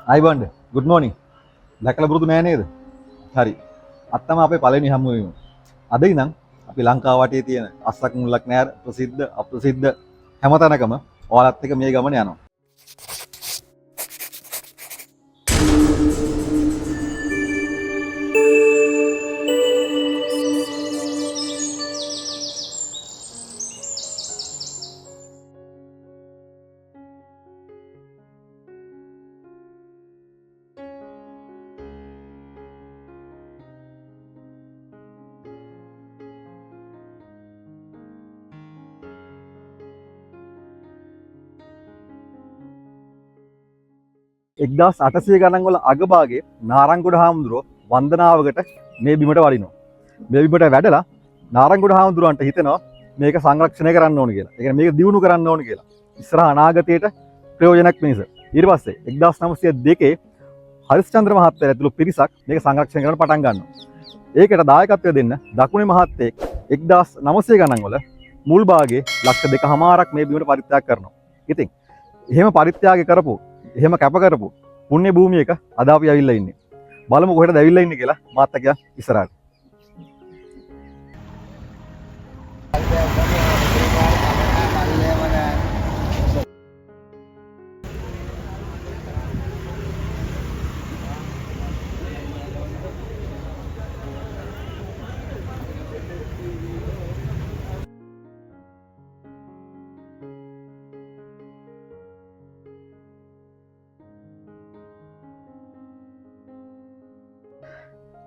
අයිබන්ඩ් good මෝනින් දැකලා පුරුදු නෑ නේද? හරි. අද තමයි අපේ පළවෙනි හමුවීම. අද ඉඳන් අපි ලංකාව වටේ තියෙන අස්සක් මුල්ලක් නෑර ප්‍රසිද්ධ අප්‍රසිද්ධ හැමතැනකම ඔයාලත් එක්ක මේ ගමන යනවා. එක්දස් 800 ගණන් වල අගභාගයේ නාරංගොඩ හාමුදුරුවෝ වන්දනාවකට මේ බිමට වඩිනවා. මේ බිමට වැඩලා නාරංගොඩ හාමුදුරුවන්ට හිතෙනවා මේක සංරක්ෂණය කරන්න ඕන කියලා. ඒ කියන්නේ මේක දියුණු කරන්න ඕන කියලා. ඉස්සරහ අනාගතයට ප්‍රයෝජනක් වෙනස. ඊට පස්සේ 1902 හරිස්චන්ද්‍ර මහත්තයා ඇතුළු පිරිසක් මේක සංරක්ෂණය කරන්න පටන් ගන්නවා. ඒකට දායකත්වය දෙන්න දකුණේ මහත්තයෙක් 1900 ගණන් වල මුල් භාගයේ ලක්ෂ 2.5ක් මේ බිමට පරිත්‍යාග කරනවා. ඉතින් එහෙම පරිත්‍යාග කරපු එහෙම කැප කරපු පුණ්‍ය භූමියක අද අපි ඇවිල්ලා ඉන්නේ. බලමු කොහෙටද ඇවිල්ලා ඉන්නේ කියලා මාත් එක්ක ඉස්සරහට.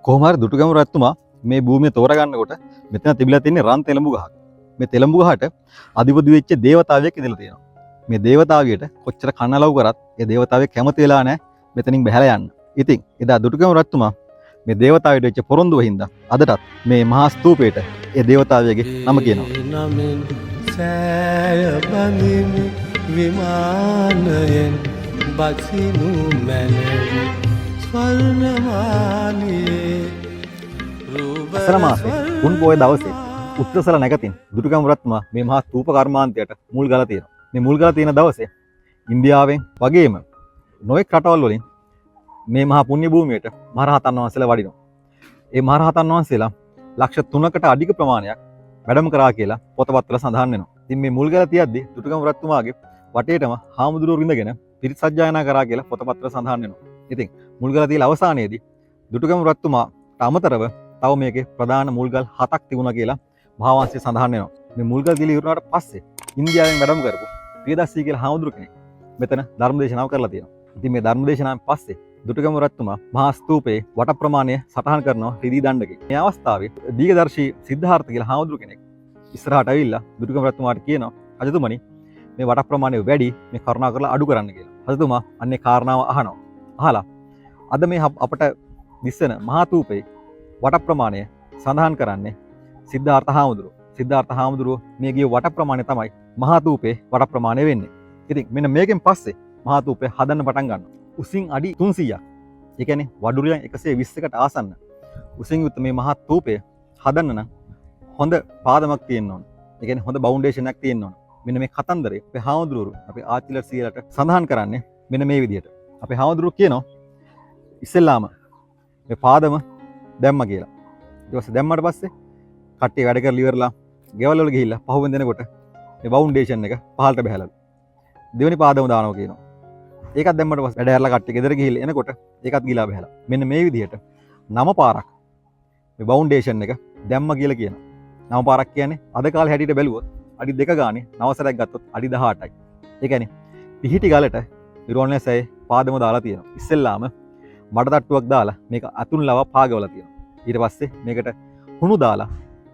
කොහොම හරි දුටුගැමුණු රජතුමා මේ භූමිය තෝරගන්නකොට මෙතන තිබිලා තියෙන්නේ රන් තෙලඹු ගහක්. මේ තෙලඹු ගහට අධිපති වෙච්ච දේවතාවෙක් ඉඳලා තියෙනවා. මේ දේවතාවියට කොච්චර කන්නලව් කරත් ඒ දේවතාවෙක් කැමති වෙලා නැහැ මෙතනින් බැහැලා යන්න. ඉතින් එදා දුටුගැමුණු රජතුමා මේ දේවතාවයට වෙච්ච පොරොන්දුව හින්දා අදටත් මේ මහා ස්තූපයට ඒ දේවතාවයගේ නම කියනවා. සෑය බඳිමි විමානයෙන් බසිනු මැනවි අසර මාසේ උන් පොය දවසේ උත්සල නැගතින් දුටුගැමුණු රජතුමා මේ මහා ස්තූප කර්මාන්තයට මුල් ගලා තියෙනවා. මේ මුල් ගලා තියෙන දවසේ ඉන්දියාවෙන් වගේම නොයෙක් රටවල් වලින් මේ මහා පුණ්‍ය භූමියට මහරහතන් වහන්සේලා වඩිනවා. ඒ මහරහතන් වහන්සේලා ලක්ෂ 3කට අධික ප්‍රමාණයක් වැඩම කරා කියලා පොතපත්වල සඳහන් වෙනවා. ඉතින් මේ මුල් ගලා තියද්දි දුටුගැමුණු රජතුමාගේ වටේටම හාමුදුරුවෝ රිඳගෙන පිරිත් සජ්ජායනා කරා කියලා පොතපත්වල සඳහන් වෙනවා. ඉතින් මුල්ගල තියලා අවසානයේදී දුටුගැමුණු රජතුමාට අමතරව තව මේකේ ප්‍රධාන මුල්ගල් 7ක් තිබුණා කියලා මහාවංශයේ සඳහන් වෙනවා. මේ මුල්ගල් තියලා ඉවරනාට පස්සේ ඉන්දියාවෙන් වැඩම කරපු ප්‍රියදස්සී කියලා හාමුදුරු කෙනෙක් මෙතන ධර්ම දේශනාව කරලා තියෙනවා. ඉතින් මේ ධර්ම දේශනාවෙන් පස්සේ දුටුගැමුණු රජතුමා මහා ස්තූපයේ වට ප්‍රමාණය සටහන් කරනවා රිදී දණ්ඩකේ. මේ අවස්ථාවේ දීඝදර්ශී සිද්ධාර්ථ කියලා හාමුදුරු කෙනෙක් ඉස්සරහට ඇවිල්ලා දුටුගැමුණු රජතුමාට කියනවා රජතුමනි මේ වට ප්‍රමාණය වැඩි මේ කරුණා කරලා අඩු කරන්න කියලා. රජතුමා අන්නේ කාරණාව අහනවා. අහලා අද මේ අපට දිස්සන මහා ස්තූපයේ වට ප්‍රමාණය සඳහන් කරන්නේ සිද්ධාර්ථ හාමුදුරුවෝ. සිද්ධාර්ථ හාමුදුරුවෝ මේ ගිය වට ප්‍රමාණය තමයි මහා ස්තූපයේ වට ප්‍රමාණය වෙන්නේ. ඉතින් මෙන්න මේකෙන් පස්සේ මහා ස්තූපය හදන්න පටන් ගන්නවා. උසින් අඩි 300ක්. ඒ කියන්නේ වඩුරියන් 120කට ආසන්න උසින් යුත් මේ මහා ස්තූපය හදන්න නම් හොඳ පාදමක් තියෙන්න ඕන. ඒ කියන්නේ හොඳ ෆවුන්ඩේෂන් එකක් තියෙන්න ඕන. මෙන්න මේ කතන්දරේ අපේ හාමුදුරුවෝ අපේ ආච්චිලා සීලට සඳහන් කරන්නේ මෙන්න මේ විදිහට. අපේ හාමුදුරුවෝ කියනවා ඉස්සෙල්ලාම මේ පාදම දැම්ම කියලා. ඊට පස්සේ දැම්මට පස්සේ කට්ටිය වැඩ කරලා ඉවරලා ගෙවල් වල ගිහිල්ලා පහුවෙන් දෙනකොට මේ ෆවුන්ඩේෂන් එක පහළට බහැලලු. දෙවෙනි පාදම දානවා කියනවා. ඒකත් දැම්මට පස්සේ වැඩ ඇරලා කට්ටිය ගෙදර ගිහිල්ලා එනකොට ඒකත් ගිලා බහැලා. මෙන්න මේ විදිහට 9 පාරක් මේ ෆවුන්ඩේෂන් එක දැම්ම කියලා කියනවා. 9 පාරක් කියන්නේ අද කාලේ හැටියට බැලුවොත් අඩි 2 ගානේ නවසරයක් ගත්තොත් අඩි 18යි. ඒ කියන්නේ පිහිටි ගලට ඉරෝණැසයේ පාදම දාලා තියෙනවා. ඉස්සෙල්ලාම මඩ තට්ටුවක් දාලා මේක අතුන් ලව පාගවලා තියෙනවා. ඊට පස්සේ මේකට හුණු දාලා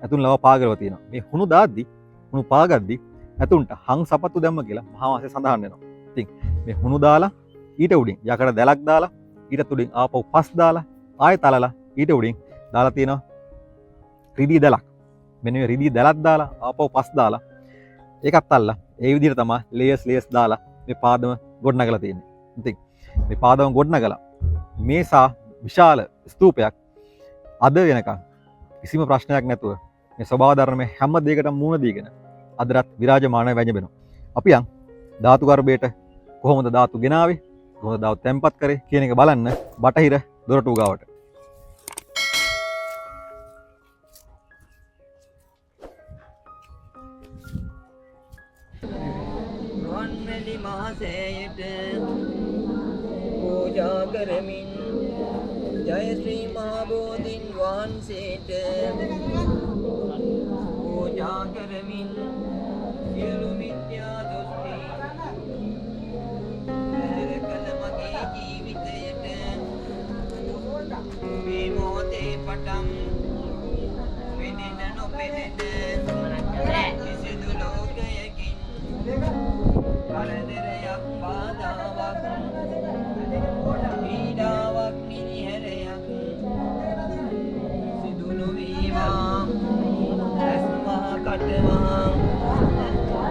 අතුන් ලව පාගවලා තියෙනවා. මේ හුණු දාද්දි හුණු පාගද්දි අතුන්ට හං සපත්තු දැම්ම කියලා මහා වංශයේ සඳහන් වෙනවා. ඉතින් මේ හුණු දාලා ඊට උඩින් යකඩ දැලක් දාලා ඊට උඩින් ආපහු පස් දාලා ආයෙ තලලා ඊට උඩින් දාලා තියෙනවා රිදී දැලක්. මෙන්න මේ රිදී දැලක් දාලා ආපහු පස් දාලා ඒකත් අල්ලලා ඒ විදිහට තමයි ලේයර්ස් දාලා මේ පාදම ගොඩනගලා තියෙන්නේ. ඉතින් මේ පාදම ගොඩනගලා මේසා විශාල ස්තූපයක් අද වෙනකන් කිසිම ප්‍රශ්නයක් නැතුව මේ ස්වභාව ධර්මයේ හැම දෙයකටම මුහුණ දීගෙන අදටත් විරාජමානව වැජඹෙනවා. අපි යන් ධාතු ගර්භයට කොහොමද ධාතු ගෙනාවේ? කොහොමද දාව තැම්පත් කරේ කියන එක බලන්න බටහිර දොරටුව ගාවට. රුවන්වැලි මහසෑයට පූජා කරමින් ජය ශ්‍රී මහා බෝධීන් වහන්සේට පූජා කරමින් සියලු මිත්‍යා දෘෂ්ටි පැහැර කළ මගේ ජීවිතයට මේ මොහොතේ පටන් පෙනෙන නොපෙනෙන කිසිදු ලෝකයකින් කරදරයක් බාධාවක් පීඩාවක් මිනිහැරයක් සිදු නොවේවා. ඇස්මහා කටමහා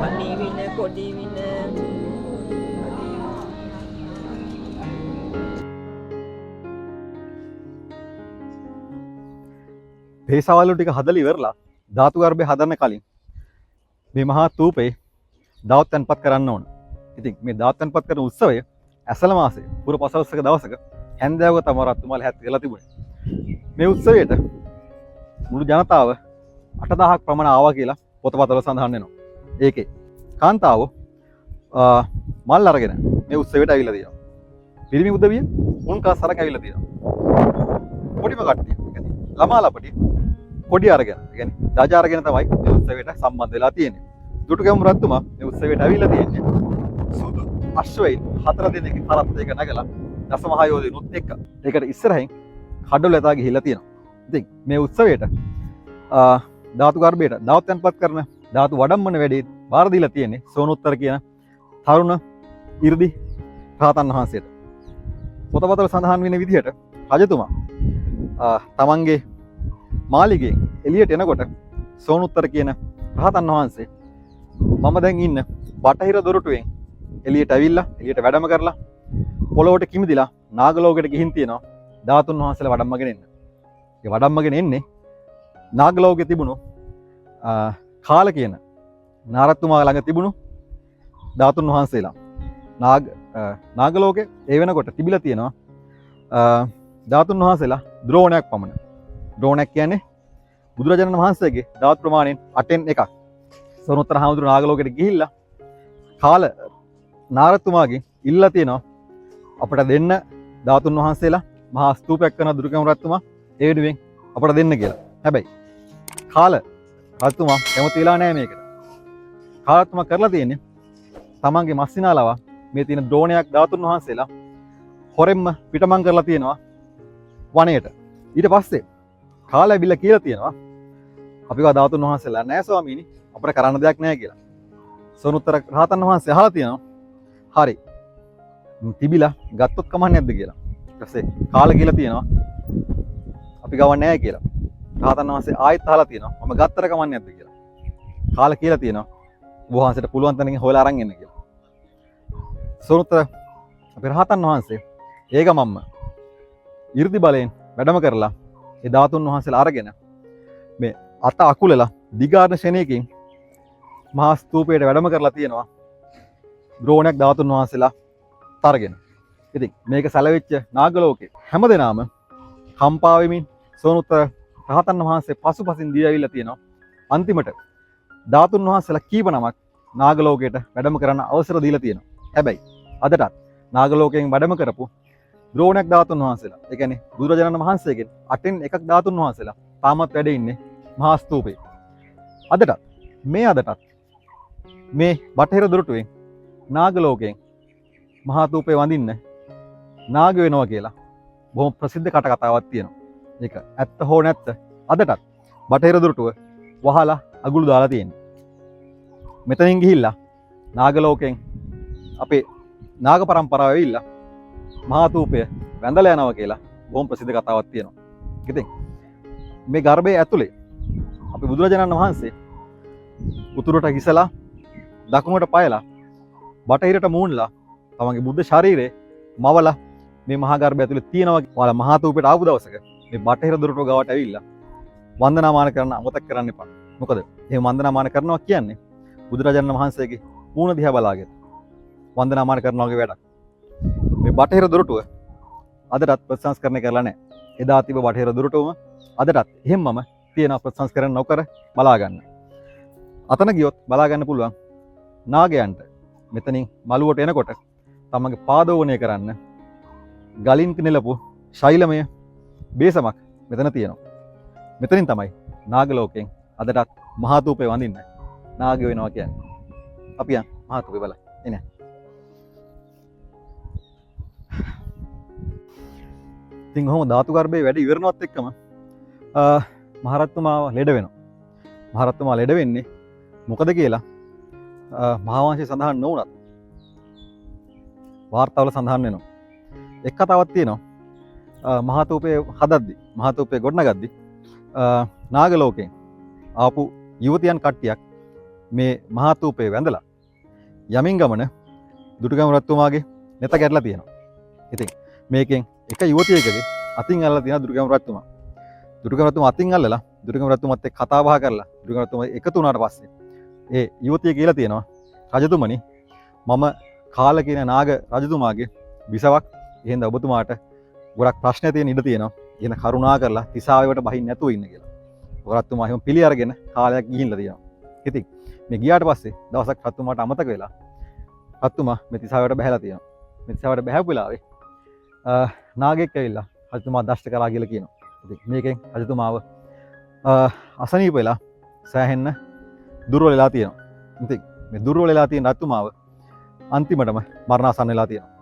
අනිවින කොටිවින පේසාවල් ටික හදලා ඉවරලා ධාතු ගර්භය හදන්න කලින් මේ මහා තූපේ දාවත් තැන්පත් කරන්න ඕන. ඉතින් මේ දාවත් තැන්පත් කරන උත්සවය ඇසළ මාසයේ පුර පසළොස්වක දවසක හැන්දෑවක තමයි රත්තුමාල හැත් වෙලා තිබුණේ. මේ උත්සවයට මුළු ජනතාව 8000ක් ප්‍රමාණ ආවා කියලා පොතපතවල සඳහන් වෙනවා. ඒකේ කාන්තාව මල් අරගෙන මේ උත්සවයට ඇවිල්ලා තියෙනවා. පිරිමි උදවිය උන් කාසරක් ඇවිල්ලා තියෙනවා. පොඩිම කට්ටිය ළමා ලපටි පොඩි අරගෙන කියන්නේ දජ අරගෙන තමයි මේ උත්සවයට සම්බන්ධ වෙලා තියෙන්නේ. දුටුගැමුණු රජතුමා මේ උත්සවයට ඇවිල්ලා තියෙන්නේ සුදු අශ්වයින් 4 දෙනෙක් කරත් එක නැගලා දසමහා යෝධිනුත් එක්ක. ඒකට ඉස්සරහින් කඩොල ඇතා ගිහිල්ලා තියෙනවා. ඉතින් මේ උත්සවයට ධාතු ගර්භයට දාවත් තැන්පත් කරන ධාතු වඩම්මන වැඩේ බාර දීලා තියෙන්නේ සෝනුත්තර කියන තරුණ 이르දි රහතන් වහන්සේට. පොතපතවල සඳහන් වෙන විදිහට රජතුමා තමන්ගේ මාලිගයෙන් එළියට එනකොට සෝනුත්තර කියන රහතන් වහන්සේ මම දැන් ඉන්න බටහිර දොරටුවෙන් එළියට ඇවිල්ලා එළියට වැඩම කරලා පොළොවට කිමිදිලා නාගලෝකයට ගිහින් තියෙනවා ධාතුන් වහන්සේලා වඩම්මගෙන එන්න. ඒ වඩම්මගෙන එන්නේ නාගලෝකයේ තිබුණු කාල කියන නාරදතුමා ළඟ තිබුණු ධාතුන් වහන්සේලා. නාගලෝකේ ඒ වෙනකොට තිබිලා තියෙනවා ධාතුන් වහන්සේලා ද්‍රෝණයක් පමණ. ද්‍රෝණයක් කියන්නේ බුදුරජාණන් වහන්සේගේ ධාතු ප්‍රමාණයෙන් 8න් එකක්. සෝනුත්තර හාමුදුරුවෝ නාගලෝකයට ගිහිල්ලා කාල නාරදතුමාගෙන් ඉල්ලලා තියෙනවා අපට දෙන්න ධාතුන් වහන්සේලා මහා ස්තූපයක් කරන දුටුගැමුණු රජතුමා ඒ වෙනුවෙන් අපට දෙන්න කියලා. හැබැයි කාල රජතුමා කැමති වෙලා නැහැ මේකට. කාලතුමා කරලා තියෙන්නේ තමන්ගේ මස්සිනාලව මේ තියෙන ද්‍රෝණයක් ධාතුන් වහන්සේලා හොරෙන්ම පිටමං කරලා තියෙනවා වනයේට. ඊට පස්සේ කාල ඇවිල්ලා කියලා තියෙනවා අපිව ධාතුන් වහන්සේලා නැහැ ස්වාමීනි අපිට කරන්න දෙයක් නැහැ කියලා. සෝනුත්තර රහතන් වහන්සේ අහලා තියෙනවා හරි තිබිලා ගත්තොත් කමක් නැද්ද කියලා. ඊට පස්සේ කාල කියලා තියෙනවා අපි ගවන්නේ නැහැ කියලා. රහතන් වහන්සේ ආයෙත් අහලා තියෙනවා මම ගත්තර කමක් නැද්ද කියලා. කාල කියලා තියෙනවා ඔබ වහන්සේට පුළුවන් තරමින් හොයලා අරන් එන්න කියලා. සෝනුත්තර අපේ රහතන් වහන්සේ ඒගමම්ම 이르දි බලයෙන් වැඩම කරලා ඒ ධාතුන් වහන්සේලා අරගෙන මේ අත අකුලලා දිගාරණ ශෙනයකින් මහා ස්තූපයට වැඩම කරලා තියෙනවා ද්‍රෝණයක් ධාතුන් වහන්සේලා තරගෙන. ඉතින් මේක සැලවෙච්ච නාගලෝකේ හැමදෙනාම කම්පා වෙමින් සෝනුත්තර රහතන් වහන්සේ පසුපසින් දී ඇවිල්ලා තියෙනවා. අන්තිමට ධාතුන් වහන්සේලා කීප නමක් නාගලෝකයට වැඩම කරන්න අවසර දීලා තියෙනවා. හැබැයි අදටත් නාගලෝකයෙන් වැඩම කරපු ද්‍රෝණයක් ධාතුන් වහන්සේලා ඒ කියන්නේ බුදුරජාණන් වහන්සේගෙන් 8න් එකක් ධාතුන් වහන්සේලා තාමත් වැඩ ඉන්නේ මහා ස්තූපේ. අදටත් මේ බටහිර දොරටුවෙන් නාගලෝකයෙන් මහා ස්තූපේ වඳින්න නාග වෙනවා කියලා බොහොම ප්‍රසිද්ධ කතාවක් තියෙනවා. ඒක ඇත්ත හෝ නැත්ත අදටත් බටහිර දොරටුව වහලා අගුළු දාලා තියෙනවා. මෙතනින් ගිහිල්ලා නාගලෝකයෙන් අපේ නාග පරම්පරාව ඇවිල්ලා මහා ස්තූපය වැඳලා යනවා කියලා බොහොම ප්‍රසිද්ධ කතාවක් තියෙනවා. ඉතින් මේ ගර්භයේ ඇතුලේ අපි බුදුරජාණන් වහන්සේ උතුරට හිසලා දකුණට පයලා බටහිරට මූණලා තමන්ගේ බුද්ධ ශරීරේ මවලා මේ මහා ගර්භය ඇතුලේ තියෙනවා. ඔයාලා මහා ස්තූපයට ආපු දවසක මේ බටහිර දොරටුව ගාවට ඇවිල්ලා වන්දනාමාන කරන්න අමතක කරන්න එපා. මොකද එහෙම වන්දනාමාන කරනවා කියන්නේ බුදුරජාණන් වහන්සේගේ මූණ දිහා බලාගෙන වන්දනාමාන කරනවා වගේ වැඩක්. මේ බටහිර දොරටුව අදටත් ප්‍රතිසංස්කරණය කරලා නැහැ. එදා තිබ්බ බටහිර දොරටුවම අදටත් එහෙම්මම තියෙනවා ප්‍රතිසංස්කරණ නොකර බලා ගන්න. අතන ගියොත් බලා ගන්න පුළුවන් නාගයන්ට මෙතනින් මළුවට එනකොට තමන්ගේ පාදෝවණය කරන්න ගලින් නෙලපු ශෛලමය බේසමක් මෙතන තියෙනවා. මෙතනින් තමයි නාග ලෝකයෙන් අදටත් මහාතූපේ වඳින්න නාගයෝ වෙනවා කියන්නේ. අපි යන් මහාතූපේ බලන්න. එන්න. ඉතින් ඔහොම ධාතු ගර්භයේ වැඩ ඉවරනවත් එක්කම මහරත්තුමාව ලෙඩ වෙනවා. මහරත්තුමා ලෙඩ වෙන්නේ මොකද කියලා මහාවංශයේ සඳහන් නොවුනත් වාර්තාවල සඳහන් වෙනවා. එක් කතාවක් තියෙනවා මහාතූපේ හදද්දි මහාතූපේ ගොඩනගද්දි නාග ලෝකයෙන් ආපු යුවතියන් කට්ටියක් මේ මහාතූපේ වැඳලා යමින් ගමන දුටුගැමුණු රජතුමාගේ නෙත ගැටලා තියෙනවා. ඉතින් මේකෙන් එක යුවතියකගේ අතින් අල්ලලා තියෙනවා දුටුගැමුණු රජතුමා. දුටුගැමුණු රජතුමා අතින් අල්ලලා දුටුගැමුණු රජතුමාත් එක්ක කතා බහ කරලා දුටුගැමුණු රජතුමා එකතු වුණාට පස්සේ ඒ යුවතිය කියලා තියෙනවා රජතුමනි මම කාල කියන නාග රජතුමාගේ විසවක් එහෙනම් ඔබතුමාට ගොඩක් ප්‍රශ්න තියෙන ඉඩ තියෙනවා. එහෙනම් කරුණා කරලා තිසාවේවට බහින්න නැතුව ඉන්න කියලා. රජතුමා එහෙම පිළි අරගෙන කාලයක් ගිහිල්ලා තියෙනවා. ඉතින් මේ ගියාට පස්සේ දවසක් රජතුමාට අමතක වෙලා රජතුමා මේ තිසාවේවට බහැලා තියෙනවා. මේ තිසාවේවට බහැපු වෙලාවේ නාගෙක් ඇවිල්ලා රජතුමා දෂ්ට කරා කියලා කියනවා. ඉතින් මේකෙන් රජතුමාව අසනීප වෙලා සෑහෙන්න දුර්වල වෙලා තියෙනවා. ඉතින් මේ දුර්වල වෙලා තියෙන රජතුමාව අන්තිමටම මරණාසන්න වෙලා තියෙනවා.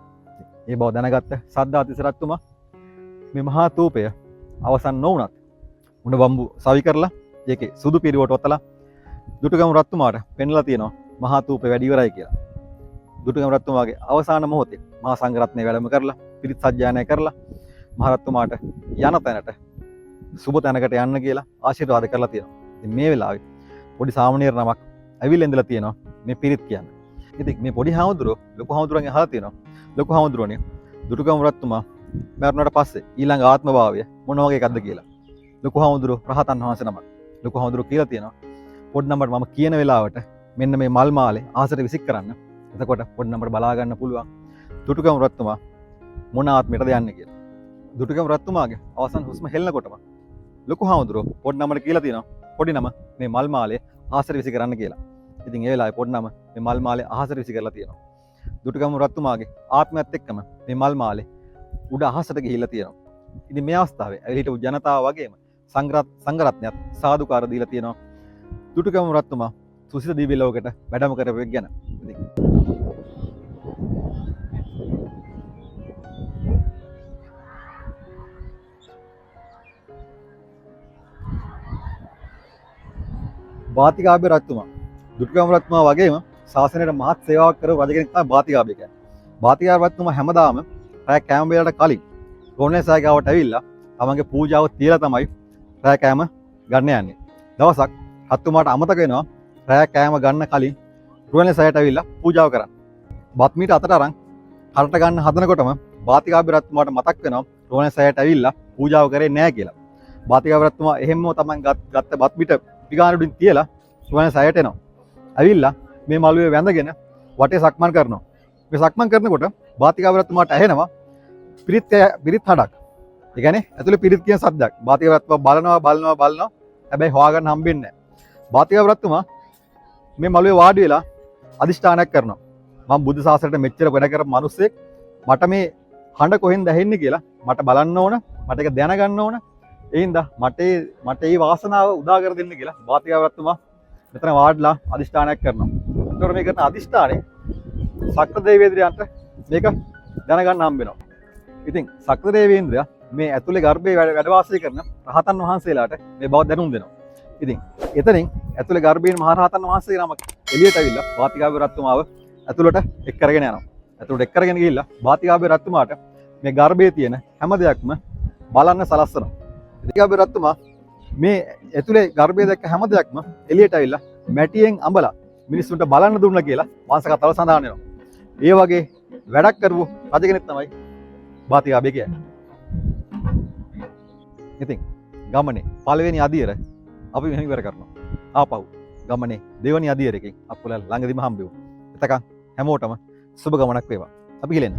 ඒ බව දැනගත්ත සද්ධාතිස්ස රජතුමා මේ මහා තූපය අවසන් නොවුනත් උණ බම්බු සවි කරලා ඒකේ සුදු පිරිවට ඔතලා දුටුගැමුණු රජතුමාට පෙන්ලා තියෙනවා මහා තූපය වැඩි ඉවරයි කියලා. දුටුගැමුණු රජතුමාගේ අවසාන මොහොතේ මහා සංඝරත්නය වැඩම කරලා පිරිත් සජ්ජායනය කරලා මහ රජතුමාට යන තැනට සුබ තැනකට යන්න කියලා ආශිර්වාද කරලා තියෙනවා. ඉතින් මේ වෙලාවේ පොඩි සාමණේර නමක් ඇවිල්ලා ඉඳලා තියෙනවා මේ පිරිත් කියන්න. ඉතින් මේ පොඩි හාමුදුරුවෝ ලොකු හාමුදුරුවන්ගෙන් අහලා තියෙනවා ලොකු හාමුදුරුවනේ දුටුගැමුණු රජතුමා මරණයට පස්සේ ඊළඟ ආත්ම භාවය මොන වගේ එකක්ද කියලා. ලොකු හාමුදුරුවෝ රහතන් වහන්සේ නමක්. ලොකු හාමුදුරුවෝ කියලා තියෙනවා පොඩි නම්බර් මම කියන වෙලාවට මෙන්න මේ මල් මාලේ ආසට විසික් කරන්න. එතකොට පොඩි නම්බර් බලා ගන්න පුළුවන් දුටුගැමුණු රජතුමා මොන ආත්මයටද යන්නේ කියලා. දුටුගැමුණු රජතුමාගේ අවසන් හුස්ම හෙල්ලනකොටම ලොකු හාමුදුරුවෝ පොඩි නම්බර කියලා තියෙනවා පොඩි නම මේ මල් මාලේ ආසට විසි කරන්න කියලා. ඉතින් ඒ වෙලාවේ පොඩි නම මේ මල් මාලේ අහසට විසි කරලා තියෙනවා. දුටුගැමුණු රජතුමාගේ ආත්මයත් එක්කම මේ මල් මාලේ උඩ අහසට ගිහිල්ලා තියෙනවා. ඉතින් මේ අවස්ථාවේ ඇවිල්ලා හිටපු ජනතාව වගේම සංඝරත්නයත් සාදුකාර දීලා තියෙනවා. දුටුගැමුණු රජතුමා සුසිත දිව්‍ය ලෝකයට වැඩම කරපු එක ගැන. ඉතින් බාතිකාභය රජතුමා දුටුගැමුණු රජතුමා වගේම ශාසනයට මහත් සේවාවක් කරපු රජ කෙනෙක් තමයි බාතිකාභය කියන්නේ. බාතිකාභය රජතුමා හැමදාම රැය කෑම වේලට කලින් රෝණේ ගාවට ඇවිල්ලා තමන්ගේ පූජාව තියලා තමයි රැය කෑම ගන්න යන්නේ. දවසක් රජතුමාට අමතක වෙනවා රැය කෑම ගන්න කලින් රෝණේ සායට ඇවිල්ලා පූජාව කරන්න. බත් මීට අතට අරන් හරට ගන්න හදනකොටම බාතිකාභය රජතුමාට මතක් වෙනවා රෝණේ සායට ඇවිල්ලා පූජාව කරේ නැහැ කියලා. බාතිකාභය රජතුමා එහෙම්ම තමන් ගත්ත බත් මීට පිගානුඩින් තියලා රෝණේ සායට එනවා. ඇවිල්ලා මේ මළුවේ වැඳගෙන වටේ සක්මන් කරනවා. මේ සක්මන් කරනකොට බාතිකාභය රජතුමාට ඇහෙනවා පිරිත් හඩක්. ඒ කියන්නේ ඇතුලේ පිරිත් කියන શબ્දයක්. බාතිකාභය රජතුමා බලනවා. හැබැයි හොයාගන්න හම්බෙන්නේ නැහැ. බාතිකාභය රජතුමා මේ මළුවේ වාඩි වෙලා අදිෂ්ඨානයක් කරනවා. මම බුදු සාසනයට මෙච්චර වැඩ කරපු මිනිස්සෙක් මට මේ හඬ කොහෙන්ද ඇහෙන්නේ කියලා මට බලන්න ඕන. මට ඒක දැනගන්න ඕන. ඒ හින්දා මට මේ වාසනාව උදා කර දෙන්න කියලා බාතිකාභය රජතුමා මෙතන වාඩිලා අදිෂ්ඨානයක් කරනවා. ඒතකොට මේ කරන අදිෂ්ඨානේ සක්‍ර දේවේන්ද්‍රයන්ට මේක දැනගන්න හම්බ වෙනවා. ඉතින් සක්‍ර දේවේන්ද්‍රයා මේ ඇතුලේ ගර්භයේ වැඩ වාසය කරන රහතන් වහන්සේලාට මේ බව දැනුම් දෙනවා. ඉතින් එතනින් ඇතුලේ ගර්භයෙන් මහ රහතන් වහන්සේ නමක් එළියට ඇවිල්ලා බාතිකාභය රජතුමාව ඇතුළට එක් කරගෙන යනවා. ඇතුළට එක් කරගෙන ගිහිල්ලා බාතිකාභය රජතුමාට මේ ගර්භයේ තියෙන හැම දෙයක්ම බලන්න සලස්සනවා. බාතිකාභය රජතුමා මේ ඇතුලේ ගර්භයේ දැක්ක හැම දෙයක්ම එළියට ඇවිල්ලා මැටියෙන් අඹලා මිනිස්සුන්ට බලන්න දුන්නා කියලා මාංශ කතාවල සඳහන් වෙනවා. ඒ වගේ වැඩක් කරපු රජ කෙනෙක් තමයි බාතිකාභය කියන්නේ. ඉතින් ගමනේ පළවෙනි අදියර අපි මෙහෙම ඉවර කරනවා. ආපහු ගමනේ දෙවෙනි අදියරකින් අප්පුලා ළඟදිම හම්බෙමු. එතකන් හැමෝටම සුබ ගමනක් වේවා. අපි ගිලෙන්න.